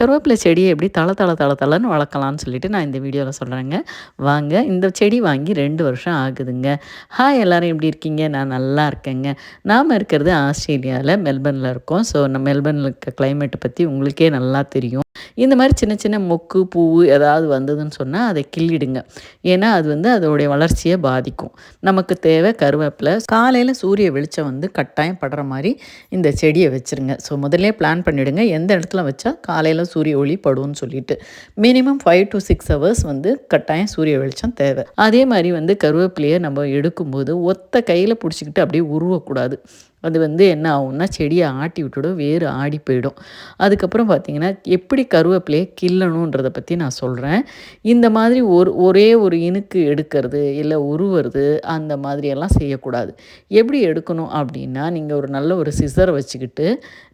கருவேப்பிலை செடியை எப்படி தளன்னு வளர்க்கலான்னு சொல்லிட்டு நான் இந்த வீடியோவில் சொல்கிறேங்க. வாங்க, இந்த செடி வாங்கி 2 வருஷம் ஆகுதுங்க. ஹாய் எல்லோரும் எப்படி இருக்கீங்க? நான் நல்லா இருக்கேங்க. நாம் இருக்கிறது ஆஸ்திரேலியாவில் மெல்பர்னில் இருக்கோம். ஸோ நம்ம மெல்பர்னில் இருக்க கிளைமேட்டை பற்றி உங்களுக்கே நல்லா தெரியும். இந்த மாதிரி சின்ன சின்ன மொக்கு பூ ஏதாவது வந்ததுன்னு சொன்னால் அதை கிள்ளிடுங்க. ஏன்னா அது வந்து அதோடைய வளர்ச்சியை பாதிக்கும். நமக்கு தேவை கருவேப்பிலை. காலையில் சூரிய வெளிச்சம் வந்து கட்டாயம் படுற மாதிரி இந்த செடியை வச்சுருங்க. ஸோ முதல்லே பிளான் பண்ணிவிடுங்க எந்த இடத்துல வச்சா காலையில் சூரிய ஒளி படும்னு சொல்லிட்டு. மினிமம் 5 to 6 ஹவர்ஸ் வந்து கட்டாயம் சூரிய வெளிச்சம் தேவை. அதே மாதிரி வந்து கருவேப்பிலையை நம்ம எடுக்கும்போது ஒத்த கையில் பிடிச்சிக்கிட்டு அப்படியே உருவக்கூடாது. அது வந்து என்ன ஆகும்னா செடியை ஆட்டி விட்டுடும், வேறு ஆடி போயிடும். அதுக்கப்புறம் பார்த்திங்கன்னா எப்படி கருவேப்பிலையை கிள்ளணுன்றதை பற்றி நான் சொல்கிறேன். இந்த மாதிரி ஒரே ஒரு இனுக்கு எடுக்கிறது இல்லை உருவுறது அந்த மாதிரியெல்லாம் செய்யக்கூடாது. எப்படி எடுக்கணும் அப்படின்னா, நீங்கள் ஒரு நல்ல ஒரு சிசரை வச்சுக்கிட்டு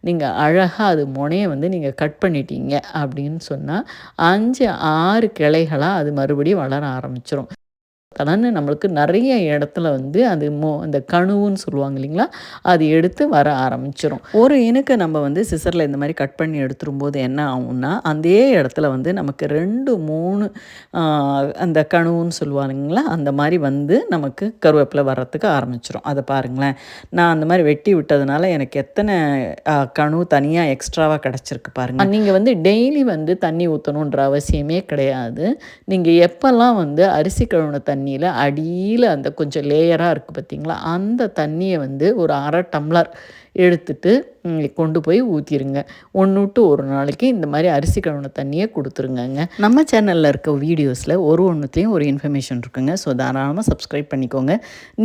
நீங்கள் அழகாக அது முனையை வந்து நீங்கள் கட் பண்ணிட்டீங்க அப்படின்னு சொன்னால் 5, 6 கிளைகளாக அது மறுபடியும் வளர ஆரம்பிச்சிடும். தலன்னு நம்மளுக்கு நிறைய இடத்துல வந்து அது அந்த கணுவுன்னு சொல்லுவாங்க இல்லைங்களா, அது எடுத்து வர ஆரம்பிச்சிடும். ஒரு இனுக்கு நம்ம வந்து சிசரில் இந்த மாதிரி கட் பண்ணி எடுத்துரும்போது என்ன ஆகும்னா, அதே இடத்துல வந்து நமக்கு 2, 3 அந்த கணுவுன்னு சொல்லுவாங்களா அந்த மாதிரி வந்து நமக்கு கருவேப்பிலை வர்றதுக்கு ஆரம்பிச்சிடும். அதை பாருங்களேன், நான் அந்த மாதிரி வெட்டி விட்டதுனால எனக்கு எத்தனை கணு தனியாக எக்ஸ்ட்ராவாக கிடச்சிருக்கு பாருங்கள். நீங்கள் வந்து டெய்லி வந்து தண்ணி ஊற்றணுன்ற அவசியமே கிடையாது. நீங்கள் எப்போல்லாம் வந்து அரிசி கழுவுன தண்ணியில் அடியில் அந்த கொஞ்சம் லேயராக இருக்குது பார்த்திங்களா, அந்த தண்ணியை வந்து ஒரு 1/2 டம்ளர் எடுத்துட்டு கொண்டு போய் ஊற்றிடுங்க. 1 விட்டு 1 நாளைக்கு இந்த மாதிரி அரிசி கழுவுன தண்ணியை கொடுத்துருங்கங்க. நம்ம சேனலில் இருக்க வீடியோஸில் ஒன்றுத்தையும் ஒரு இன்ஃபர்மேஷன் இருக்குங்க. ஸோ தாராளமாக சப்ஸ்கிரைப் பண்ணிக்கோங்க.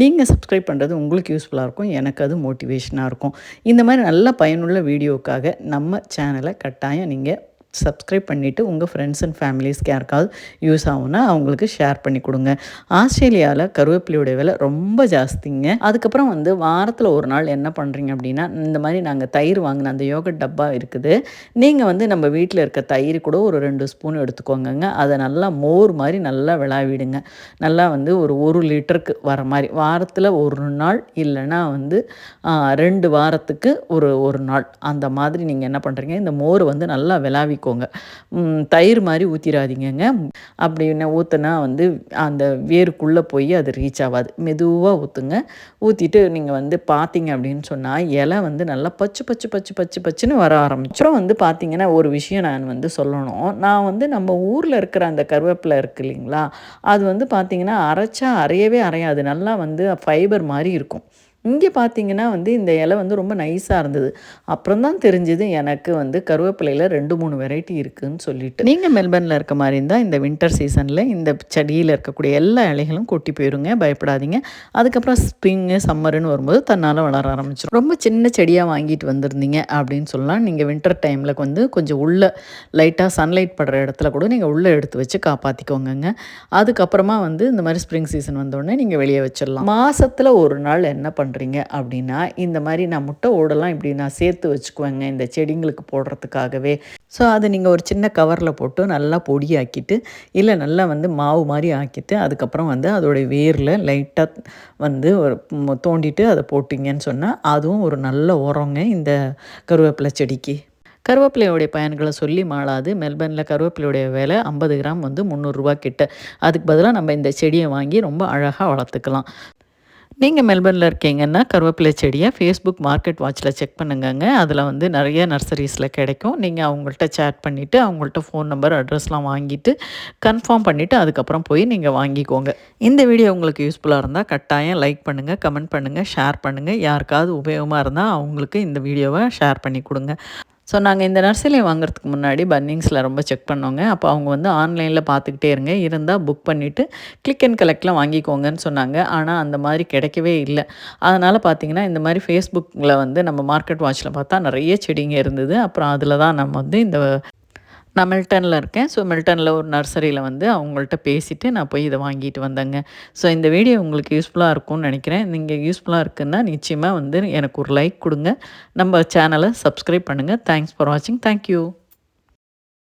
நீங்கள் சப்ஸ்கிரைப் பண்ணுறது உங்களுக்கு யூஸ்ஃபுல்லாக இருக்கும், எனக்கு அது மோட்டிவேஷனாக இருக்கும். இந்த மாதிரி நல்ல பயனுள்ள வீடியோக்காக நம்ம சேனலை கட்டாயம் நீங்கள் சப்ஸ்கிரைப் பண்ணிவிட்டு உங்கள் ஃப்ரெண்ட்ஸ் அண்ட் ஃபேமிலிஸ்க்கு யாருக்காவது யூஸ் ஆகும்னா அவங்களுக்கு ஷேர் பண்ணி கொடுங்க. ஆஸ்திரேலியாவில் கருவேப்பிலையோடைய விலை ரொம்ப ஜாஸ்திங்க. அதுக்கப்புறம் வந்து வாரத்தில் ஒரு நாள் என்ன பண்ணுறீங்க அப்படின்னா, இந்த மாதிரி நாங்கள் தயிர் வாங்கின அந்த யோகட் டப்பா இருக்குது, நீங்கள் வந்து நம்ம வீட்டில் இருக்க தயிர் கூட ஒரு 2 ஸ்பூன் எடுத்துக்கோங்கங்க. அதை நல்லா மோர் மாதிரி நல்லா விளாவிடுங்க. நல்லா வந்து ஒரு 1 லிட்டருக்கு வர மாதிரி வாரத்தில் 1 நாள் இல்லைன்னா வந்து 2 வாரத்துக்கு ஒரு நாள் அந்த மாதிரி நீங்கள் என்ன பண்ணுறீங்க, இந்த மோர் வந்து நல்லா விளாவி தயிர் மாதிரி ஊற்றிடாதீங்கங்க. அப்படி என்ன ஊற்றுனா வந்து அந்த வேருக்குள்ளே போய் அது ரீச் ஆகாது. மெதுவாக ஊற்றுங்க. ஊற்றிட்டு நீங்கள் வந்து பார்த்தீங்க அப்படின்னு சொன்னால் இலை வந்து நல்லா பச்சுன்னு வர ஆரம்பிச்சிடும். வந்து பார்த்தீங்கன்னா ஒரு விஷயம் நான் வந்து சொல்லணும். நான் வந்து நம்ம ஊரில் இருக்கிற அந்த கருவேப்பிலை இருக்குது இல்லைங்களா, அது வந்து பார்த்திங்கன்னா அரைச்சா அரையவே அரையாது, நல்லா வந்து ஃபைபர் மாதிரி இருக்கும். இங்கே பார்த்தீங்கன்னா வந்து இந்த இலை வந்து ரொம்ப நைஸாக இருந்தது. அப்புறம் தான் தெரிஞ்சுது எனக்கு வந்து கருவேப்பிலையில் 2, 3 வெரைட்டி இருக்குதுன்னு சொல்லிட்டு. நீங்கள் மெல்பர்னில் இருக்க மாதிரி இருந்தால் இந்த வின்டர் சீசனில் இந்த செடியில் இருக்கக்கூடிய எல்லா இலைகளும் கொட்டி போயிருங்க, பயப்படாதீங்க. அதுக்கப்புறம் ஸ்ப்ரிங்கு சம்மருன்னு வரும்போது தன்னால் வளர ஆரம்பிச்சிடும். ரொம்ப சின்ன செடியாக வாங்கிட்டு வந்திருந்தீங்க அப்படின்னு சொல்லலாம். நீங்கள் வின்டர் டைமில் வந்து கொஞ்சம் உள்ள லைட்டாக சன்லைட் படுற இடத்துல கூட நீங்கள் உள்ளே எடுத்து வச்சு காப்பாற்றிக்கோங்க. அதுக்கப்புறமா வந்து இந்த மாதிரி ஸ்ப்ரிங் சீசன் வந்தோடனே நீங்கள் வெளியே வச்சிடலாம். மாதத்தில் ஒரு நாள் என்ன பண்ணுறீங்க அப்படின்னா, இந்த மாதிரி நான் முட்டை ஓடெல்லாம் இப்படி நான் சேர்த்து வச்சுக்குவேங்க இந்த செடிங்களுக்கு போடுறதுக்காகவே. ஸோ அதை நீங்கள் ஒரு சின்ன கவரில் போட்டு நல்லா பொடியாக்கிட்டு இல்லை நல்லா வந்து மாவு மாதிரி ஆக்கிட்டு அதுக்கப்புறம் வந்து அதோடைய வேரில் லைட்டாக வந்து ஒரு தோண்டிட்டு அதை போட்டிங்கன்னு சொன்னால் அதுவும் ஒரு நல்ல உரங்க இந்த கருவேப்பிலை செடிக்கு. கருவேப்பிலையோடைய பயன்களை சொல்லி மாளாது. மெல்பர்னில் கருவேப்பிலையோடைய விலை 50 கிராம் வந்து 300 ரூபா கிட்ட. அதுக்கு பதிலாக நம்ம இந்த செடியை வாங்கி ரொம்ப அழகாக வளர்த்துக்கலாம். நீங்கள் மெல்பர்னில் இருக்கீங்கன்னா கருவேப்பிலை செடியை ஃபேஸ்புக் மார்க்கெட் வாட்சில் செக் பண்ணுங்கங்க. அதில் வந்து நிறைய நர்சரிஸில் கிடைக்கும். நீங்கள் அவங்கள்ட்ட சேட் பண்ணிவிட்டு அவங்கள்ட்ட ஃபோன் நம்பர் அட்ரஸ்லாம் வாங்கிட்டு கன்ஃபார்ம் பண்ணிவிட்டு அதுக்கப்புறம் போய் நீங்கள் வாங்கிக்கோங்க. இந்த வீடியோ உங்களுக்கு யூஸ்ஃபுல்லாக இருந்தால் கட்டாயம் லைக் பண்ணுங்கள், கமெண்ட் பண்ணுங்கள், ஷேர் பண்ணுங்கள். யாருக்காவது உபயோகமாக இருந்தால் அவங்களுக்கு இந்த வீடியோவை ஷேர் பண்ணி கொடுங்க. ஸோ நாங்கள் இந்த நர்சரியை வாங்குறதுக்கு முன்னாடி பன்னிங்ஸில் ரொம்ப செக் பண்ணோங்க. அப்போ அவங்க வந்து ஆன்லைனில் பார்த்துக்கிட்டே இருங்க, இருந்தால் புக் பண்ணிவிட்டு கிளிக் அண்ட் கலெக்ட்லாம் வாங்கிக்கோங்கன்னு சொன்னாங்க. ஆனால் அந்த மாதிரி கிடைக்கவே இல்லை. அதனால் பார்த்திங்கன்னா இந்த மாதிரி ஃபேஸ்புக்கில் வந்து நம்ம மார்க்கெட் வாட்சில் பார்த்தா நிறைய செடிங்க இருந்தது. அப்புறம் அதில் தான் நம்ம வந்து நான் மெல்டனில் இருக்கேன். ஸோ மெல்டனில் ஒரு நர்சரியில் வந்து அவங்கள்ட்ட பேசிவிட்டு நான் போய் இதை வாங்கிட்டு வந்தேங்க. ஸோ இந்த வீடியோ உங்களுக்கு யூஸ்ஃபுல்லாக இருக்கும்னு நினைக்கிறேன். நீங்கள் யூஸ்ஃபுல்லாக இருக்குன்னா நிச்சயமாக வந்து எனக்கு ஒரு லைக் கொடுங்க. நம்ம சேனலை சப்ஸ்கிரைப் பண்ணுங்கள். தேங்க்ஸ் ஃபார் வாட்சிங். தேங்க்யூ.